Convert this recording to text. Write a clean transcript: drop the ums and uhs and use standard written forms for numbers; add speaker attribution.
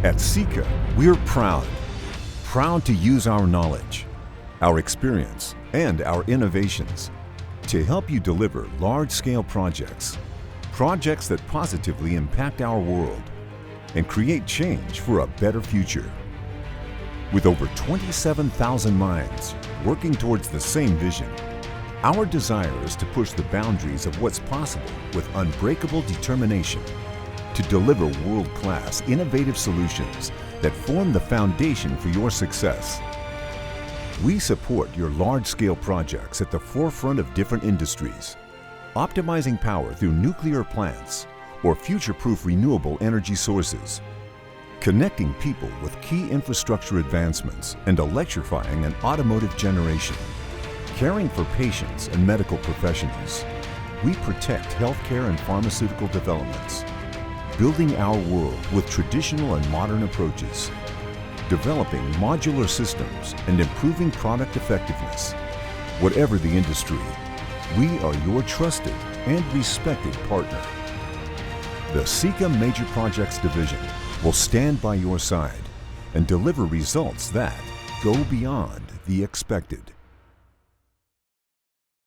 Speaker 1: At Sika, we're proud to use our knowledge, our experience, and our innovations to help you deliver large-scale projects that positively impact our world and create change for a better future. With over 27,000 minds working towards the same vision, our desire is to push the boundaries of what's possible with unbreakable determination to deliver world-class innovative solutions that form the foundation for your success. We support your large-scale projects at the forefront of different industries, optimizing power through nuclear plants or future-proof renewable energy sources, connecting people with key infrastructure advancements and electrifying an automotive generation, caring for patients and medical professionals. We protect healthcare and pharmaceutical developments, building our world with traditional and modern approaches, developing modular systems and improving product effectiveness. Whatever the industry, we are your trusted and respected partner. The Sika Major Projects Division will stand by your side and deliver results that go beyond the expected.